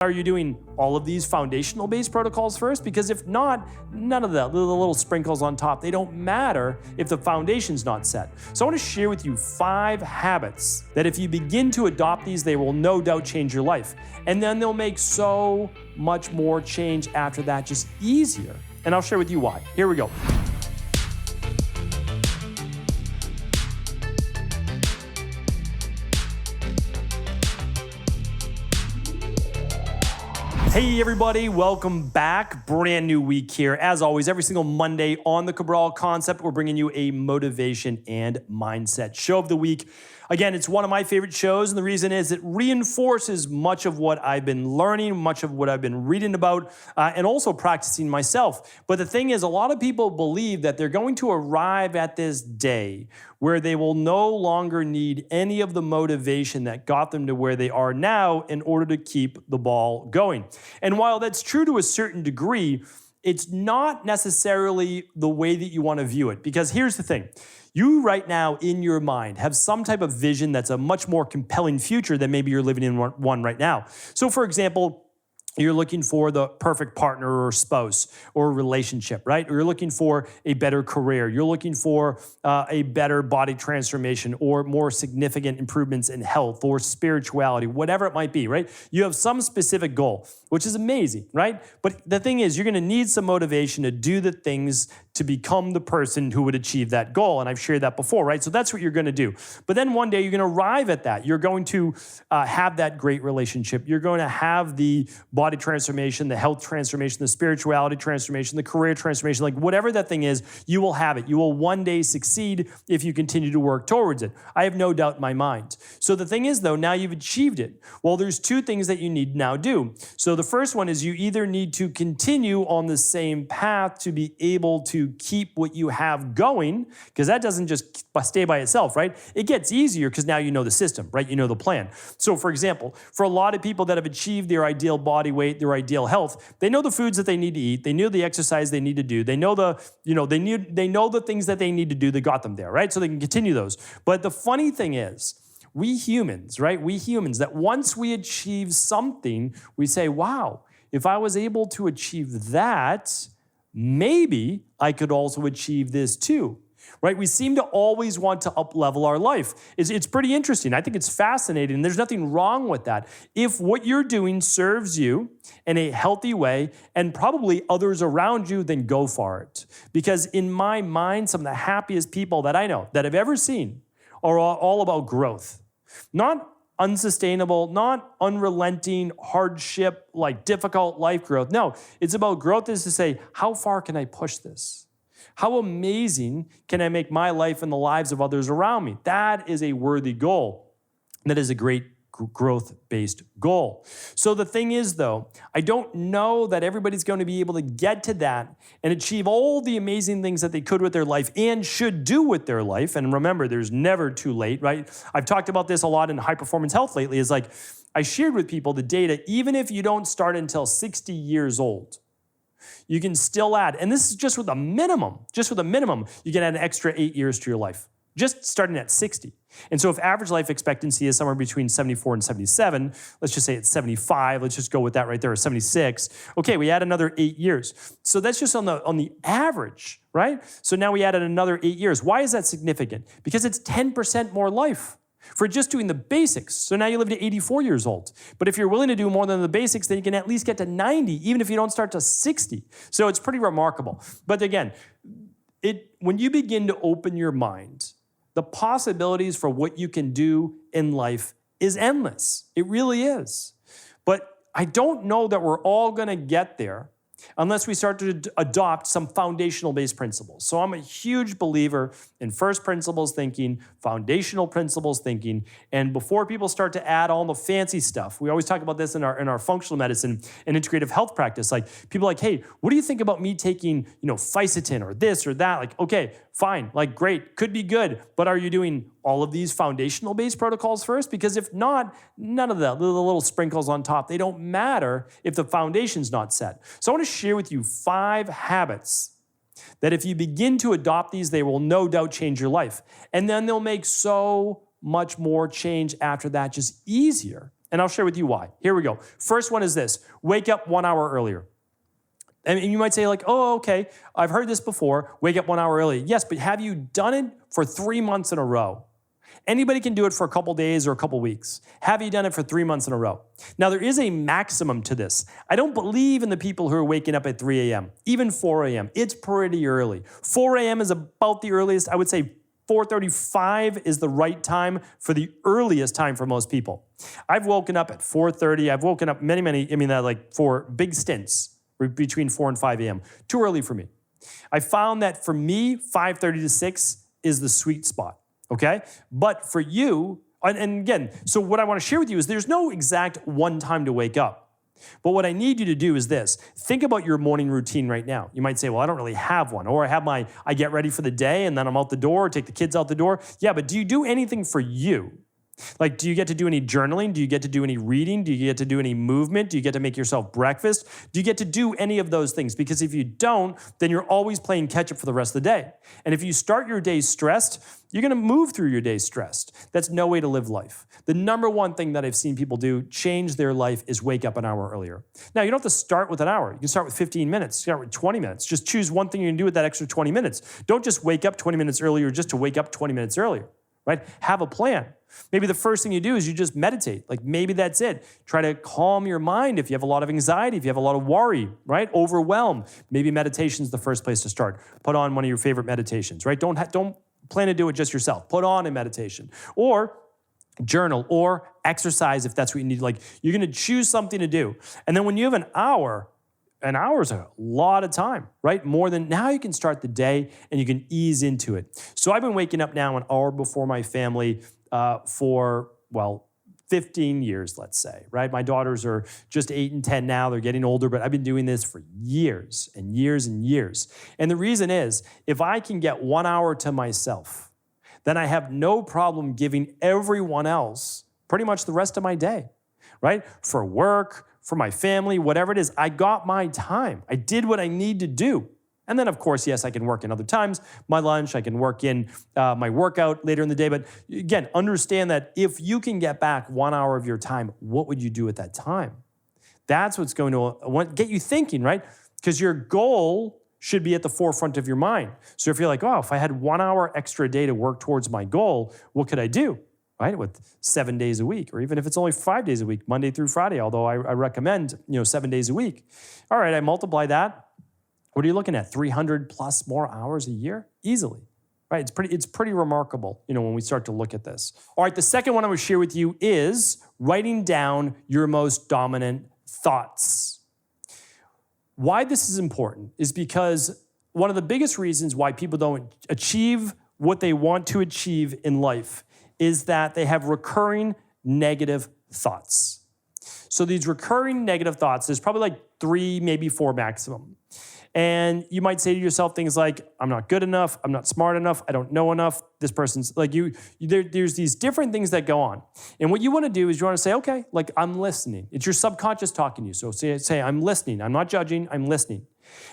Are you doing all of these foundational based protocols first? Because if not, none of that, the little sprinkles on top, they don't matter if the foundation's not set. So I want to share with you 5 habits that if you begin to adopt these, they will no doubt change your life. And then they'll make so much more change after that just easier. And I'll share with you why. Here we go. Hey everybody, welcome back. Brand new week here. As always, every single Monday on the Cabral Concept, we're bringing you a motivation and mindset show of the week. Again, it's one of my favorite shows, and the reason is it reinforces much of what I've been learning, much of what I've been reading about, and also practicing myself. But the thing is, a lot of people believe that they're going to arrive at this day where they will no longer need any of the motivation that got them to where they are now in order to keep the ball going. And while that's true to a certain degree, it's not necessarily the way that you want to view it. Because here's the thing. You right now in your mind have some type of vision that's a much more compelling future than maybe you're living in one right now. So for example, you're looking for the perfect partner or spouse or relationship, right? Or you're looking for a better career. You're looking for a better body transformation or more significant improvements in health or spirituality, whatever it might be, right? You have some specific goal, which is amazing, right? But the thing is, you're going to need some motivation to do the things to become the person who would achieve that goal. And I've shared that before, right? So that's what you're going to do. But then one day you're going to arrive at that. You're going to have that great relationship. You're going to have the body transformation, the health transformation, the spirituality transformation, the career transformation, like whatever that thing is, you will have it. You will one day succeed if you continue to work towards it. I have no doubt in my mind. So the thing is though, now you've achieved it. Well, there's 2 things that you need to now do. So the first one is you either need to continue on the same path to be able to keep what you have going, because that doesn't just stay by itself, right? It gets easier because now you know the system, right? You know the plan. So for example, for a lot of people that have achieved their ideal body weight, their ideal health, they know the foods that they need to eat. They know the exercise they need to do. They know they know the things that they need to do that got them there, right? So they can continue those. But the funny thing is, we humans, right? We humans, that once we achieve something, we say, wow, if I was able to achieve that, maybe I could also achieve this too, right? We seem to always want to up-level our life. It's pretty interesting. I think it's fascinating. There's nothing wrong with that. If what you're doing serves you in a healthy way and probably others around you, then go for it. Because in my mind, some of the happiest people that I know, that I've ever seen, are all about growth. Not unsustainable, not unrelenting, hardship, like difficult life growth. No, it's about growth is to say, how far can I push this? How amazing can I make my life and the lives of others around me? That is a worthy goal. That is a great growth-based goal. So the thing is though, I don't know that everybody's going to be able to get to that and achieve all the amazing things that they could with their life and should do with their life. And remember, there's never too late, right? I've talked about this a lot in high performance health lately. Is like, I shared with people the data, even if you don't start until 60 years old, you can still add, and this is just with a minimum, you can add an extra 8 years to your life, just starting at 60. And so if average life expectancy is somewhere between 74 and 77, let's just say it's 75, let's just go with that right there, or 76. Okay, we add another 8 years. So that's just on the average, right? So now we added another 8 years. Why is that significant? Because it's 10% more life for just doing the basics. So now you live to 84 years old. But if you're willing to do more than the basics, then you can at least get to 90, even if you don't start to 60. So it's pretty remarkable. But again, when you begin to open your mind, the possibilities for what you can do in life is endless. It really is. But I don't know that we're all going to get there unless we start to adopt some foundational-based principles. So I'm a huge believer in first principles thinking, foundational principles thinking, and before people start to add all the fancy stuff, we always talk about this in our functional medicine and integrative health practice. Like people are like, hey, what do you think about me taking, fisetin or this or that? Like, okay, fine, like great, could be good, but are you doing all of these foundational-based protocols first? Because if not, none of the little sprinkles on top, they don't matter if the foundation's not set. So I want to share with you 5 habits that if you begin to adopt these, they will no doubt change your life. And then they'll make so much more change after that just easier. And I'll share with you why. Here we go. First one is this: wake up 1 hour earlier. And you might say like, oh, okay, I've heard this before, wake up 1 hour early. Yes, but have you done it for 3 months in a row? Anybody can do it for a couple days or a couple weeks. Have you done it for 3 months in a row? Now, there is a maximum to this. I don't believe in the people who are waking up at 3 a.m., even 4 a.m. It's pretty early. 4 a.m. is about the earliest. I would say 4:35 is the right time for the earliest time for most people. I've woken up at 4:30. I've woken up for big stints between 4 and 5 a.m. Too early for me. I found that for me, 5:30 to 6 is the sweet spot. Okay? But for you, and again, so what I want to share with you is there's no exact one time to wake up. But what I need you to do is this. Think about your morning routine right now. You might say, well, I don't really have one. Or I get ready for the day and then I'm out the door, take the kids out the door. Yeah, but do you do anything for you? Like, do you get to do any journaling? Do you get to do any reading? Do you get to do any movement? Do you get to make yourself breakfast? Do you get to do any of those things? Because if you don't, then you're always playing catch up for the rest of the day. And if you start your day stressed, you're going to move through your day stressed. That's no way to live life. The number one thing that I've seen people do, change their life, is wake up an hour earlier. Now, you don't have to start with an hour. You can start with 15 minutes, start with 20 minutes. Just choose one thing you can do with that extra 20 minutes. Don't just wake up 20 minutes earlier just to wake up 20 minutes earlier, right? Have a plan. Maybe the first thing you do is you just meditate. Like, maybe that's it. Try to calm your mind if you have a lot of anxiety, if you have a lot of worry, right? Overwhelm. Maybe meditation is the first place to start. Put on one of your favorite meditations, right? Don't plan to do it just yourself. Put on a meditation. Or journal or exercise if that's what you need. Like, you're going to choose something to do. And then when you have an hour is a lot of time, right? More than now, you can start the day and you can ease into it. So I've been waking up now an hour before my family for 15 years, let's say, right? My daughters are just 8 and 10 now. They're getting older, but I've been doing this for years and years and years. And the reason is, if I can get 1 hour to myself, then I have no problem giving everyone else pretty much the rest of my day, right? For work, for my family, whatever it is, I got my time. I did what I need to do. And then, of course, yes, I can work in other times, my lunch, I can work in my workout later in the day. But again, understand that if you can get back 1 hour of your time, what would you do at that time? That's what's going to get you thinking, right? Because your goal should be at the forefront of your mind. So if you're like, oh, if I had 1 hour extra a day to work towards my goal, what could I do? Right? With 7 days a week, or even if it's only 5 days a week, Monday through Friday, although I recommend, 7 days a week. All right, I multiply that. What are you looking at? 300 plus more hours a year? Easily, right? It's pretty remarkable, when we start to look at this. All right, the second one I would share with you is writing down your most dominant thoughts. Why this is important is because one of the biggest reasons why people don't achieve what they want to achieve in life is that they have recurring negative thoughts. So these recurring negative thoughts, there's probably like 3, maybe 4 maximum. And you might say to yourself things like, I'm not good enough, I'm not smart enough, I don't know enough, this person's like there's these different things that go on. And what you want to do is you want to say, okay, like, I'm listening. It's your subconscious talking to you. So say I'm listening, I'm not judging, I'm listening.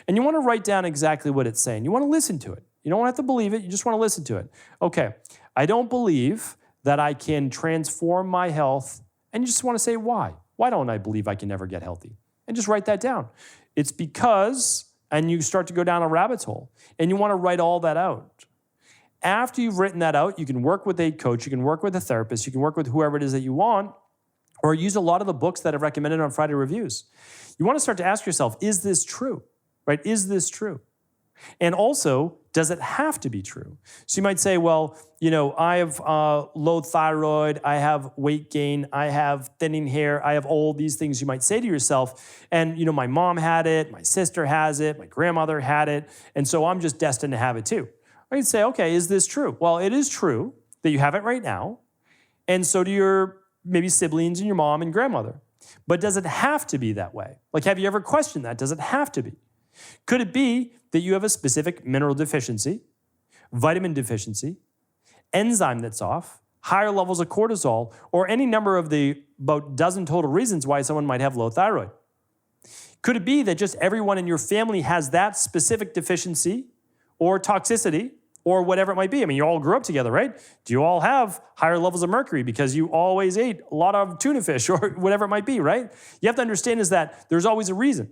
And you want to write down exactly what it's saying. You want to listen to it. You don't have to believe it, you just want to listen to it. Okay, I don't believe that I can transform my health. And you just want to say, why? Why don't I believe I can never get healthy? And just write that down. It's because, and you start to go down a rabbit hole, and you want to write all that out. After you've written that out, you can work with a coach, you can work with a therapist, you can work with whoever it is that you want, or use a lot of the books that I've recommended on Friday Reviews. You want to start to ask yourself, is this true? Right? Is this true? And also, does it have to be true? So you might say, well, I have low thyroid, I have weight gain, I have thinning hair, I have all these things you might say to yourself. And, my mom had it, my sister has it, my grandmother had it, and so I'm just destined to have it too. Or you'd say, okay, is this true? Well, it is true that you have it right now, and so do your maybe siblings and your mom and grandmother. But does it have to be that way? Like, have you ever questioned that? Does it have to be? Could it be that you have a specific mineral deficiency, vitamin deficiency, enzyme that's off, higher levels of cortisol, or any number of the about dozen total reasons why someone might have low thyroid? Could it be that just everyone in your family has that specific deficiency or toxicity or whatever it might be. I mean, you all grew up together, right? Do you all have higher levels of mercury because you always ate a lot of tuna fish or whatever it might be, right? You have to understand is that there's always a reason.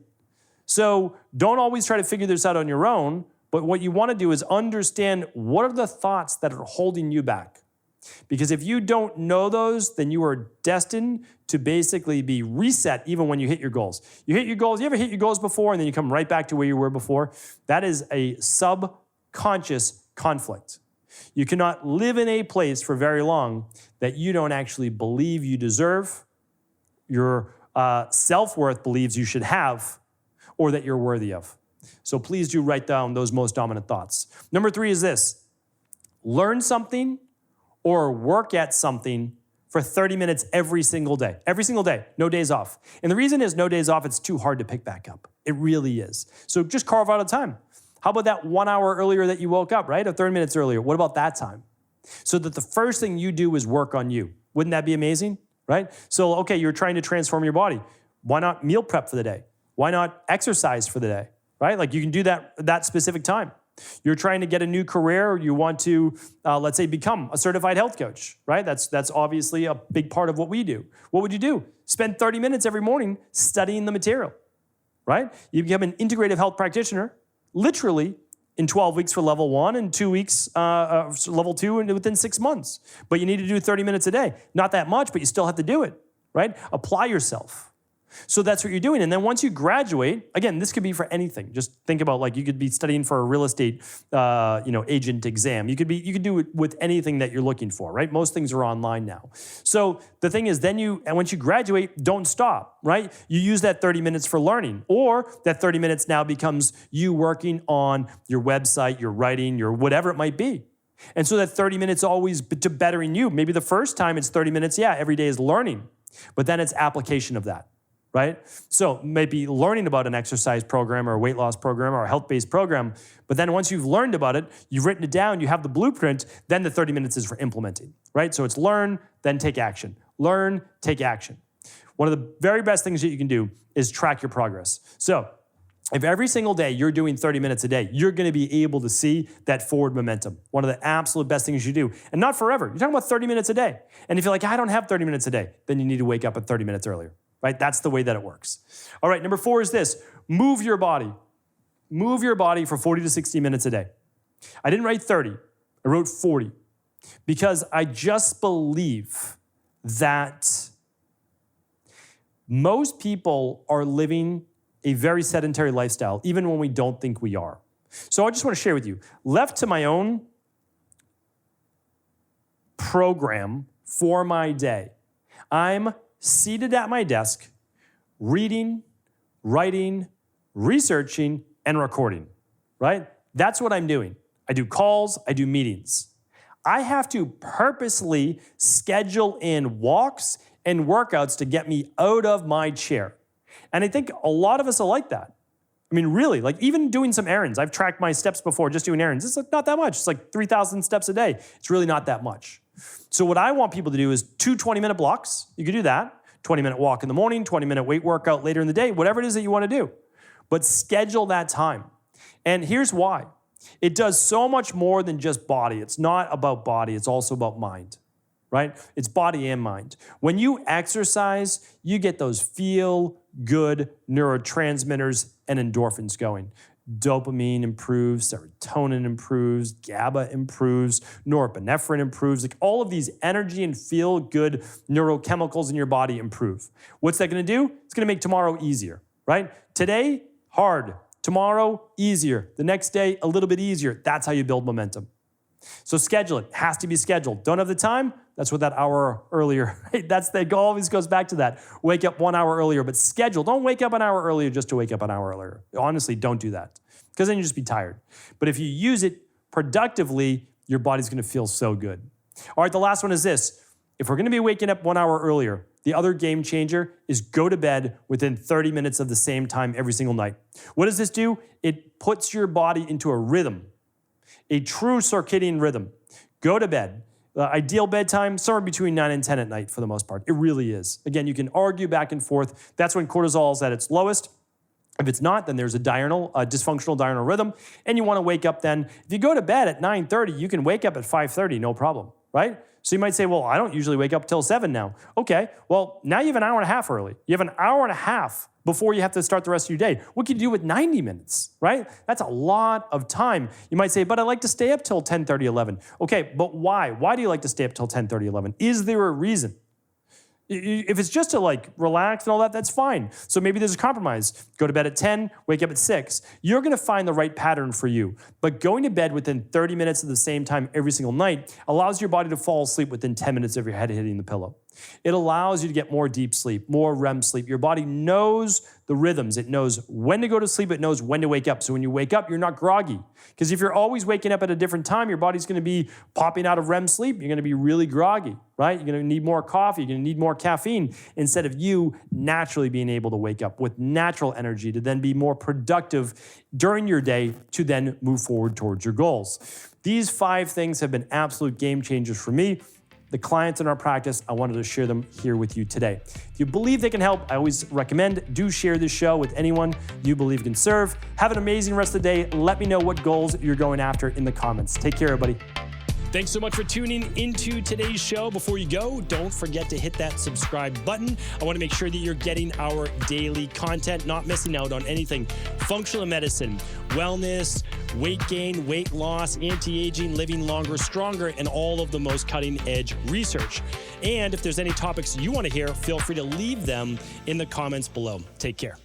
So don't always try to figure this out on your own, but what you want to do is understand what are the thoughts that are holding you back. Because if you don't know those, then you are destined to basically be reset even when you hit your goals. You hit your goals, you ever hit your goals before and then you come right back to where you were before? That is a subconscious conflict. You cannot live in a place for very long that you don't actually believe you deserve, your self-worth believes you should have, or that you're worthy of. So please do write down those most dominant thoughts. Number 3 is this: learn something or work at something for 30 minutes every single day. Every single day, no days off. And the reason is no days off, it's too hard to pick back up. It really is. So just carve out a time. How about that 1 hour earlier that you woke up, right? Or 30 minutes earlier. What about that time? So that the first thing you do is work on you. Wouldn't that be amazing, right? So, okay, you're trying to transform your body. Why not meal prep for the day? Why not exercise for the day, right? Like you can do that specific time. You're trying to get a new career, or you want to, let's say, become a certified health coach, right? That's obviously a big part of what we do. What would you do? Spend 30 minutes every morning studying the material, right? You become an integrative health practitioner, literally in 12 weeks for level 1 and 2 weeks, level 2 and within 6 months. But you need to do 30 minutes a day. Not that much, but you still have to do it, right? Apply yourself. So that's what you're doing. And then once you graduate, again, this could be for anything. Just think about, like, you could be studying for a real estate agent exam. You could do it with anything that you're looking for, right? Most things are online now. So the thing is, once you graduate, don't stop, right? You use that 30 minutes for learning, or that 30 minutes now becomes you working on your website, your writing, your whatever it might be. And so that 30 minutes always to bettering you. Maybe the first time it's 30 minutes, every day is learning, but then it's application of that. Right? So maybe learning about an exercise program or a weight loss program or a health-based program, but then once you've learned about it, you've written it down, you have the blueprint, then the 30 minutes is for implementing, right? So it's learn, then take action. Learn, take action. One of the very best things that you can do is track your progress. So if every single day you're doing 30 minutes a day, you're going to be able to see that forward momentum. One of the absolute best things you do. And not forever. You're talking about 30 minutes a day. And if you're like, I don't have 30 minutes a day, then you need to wake up at 30 minutes earlier. Right? That's the way that it works. All right, number 4 is this: move your body. Move your body for 40 to 60 minutes a day. I didn't write 30, I wrote 40, because I just believe that most people are living a very sedentary lifestyle, even when we don't think we are. So I just want to share with you, left to my own program for my day, I'm seated at my desk, reading, writing, researching, and recording, right? That's what I'm doing. I do calls, I do meetings. I have to purposely schedule in walks and workouts to get me out of my chair. And I think a lot of us are like that. I mean, really, like even doing some errands. I've tracked my steps before, just doing errands. It's not that much. It's like 3,000 steps a day. It's really not that much. So what I want people to do is 2 20-minute blocks. You could do that. 20-minute walk in the morning, 20-minute weight workout later in the day, whatever it is that you want to do. But schedule that time. And here's why. It does so much more than just body. It's not about body. It's also about mind, right? It's body and mind. When you exercise, you get those feel-good neurotransmitters and endorphins going. Dopamine improves, serotonin improves, GABA improves, norepinephrine improves. Like all of these energy and feel-good neurochemicals in your body improve. What's that going to do? It's going to make tomorrow easier, right? Today, hard. Tomorrow, easier. The next day, a little bit easier. That's how you build momentum. So schedule it. It has to be scheduled. Don't have the time? That's what that hour earlier, right? That always goes back to that. Wake up 1 hour earlier, but schedule. Don't wake up an hour earlier just to wake up an hour earlier. Honestly, don't do that, because then you just be tired. But if you use it productively, your body's going to feel so good. All right, the last one is this. If we're going to be waking up 1 hour earlier, the other game changer is go to bed within 30 minutes of the same time every single night. What does this do? It puts your body into a rhythm, a true circadian rhythm. Go to bed. Ideal bedtime, somewhere between 9 and 10 at night for the most part. It really is. Again, you can argue back and forth. That's when cortisol is at its lowest. If it's not, then there's a dysfunctional diurnal rhythm, and you want to wake up then. If you go to bed at 9:30, you can wake up at 5:30, no problem, right? So you might say, well, I don't usually wake up till 7 now. Okay, well, now you have an hour and a half early. You have an hour and a half before you have to start the rest of your day. What can you do with 90 minutes, right? That's a lot of time. You might say, but I like to stay up till 10:30, 11. Okay, but why? Why do you like to stay up till 10:30, 11? Is there a reason? If it's just to like relax and all that, that's fine. So maybe there's a compromise. Go to bed at 10, wake up at 6. You're gonna find the right pattern for you. But going to bed within 30 minutes at the same time every single night allows your body to fall asleep within 10 minutes of your head hitting the pillow. It allows you to get more deep sleep, more REM sleep. Your body knows the rhythms. It knows when to go to sleep. It knows when to wake up. So when you wake up, you're not groggy. Because if you're always waking up at a different time, your body's going to be popping out of REM sleep. You're going to be really groggy, right? You're going to need more coffee. You're going to need more caffeine instead of you naturally being able to wake up with natural energy to then be more productive during your day to then move forward towards your goals. These 5 things have been absolute game changers for me. The clients in our practice, I wanted to share them here with you today. If you believe they can help, I always recommend do share this show with anyone you believe can serve. Have an amazing rest of the day. Let me know what goals you're going after in the comments. Take care, everybody. Thanks so much for tuning into today's show. Before you go, don't forget to hit that subscribe button. I want to make sure that you're getting our daily content, not missing out on anything. Functional medicine, wellness, weight gain, weight loss, anti-aging, living longer, stronger, and all of the most cutting-edge research. And if there's any topics you want to hear, feel free to leave them in the comments below. Take care.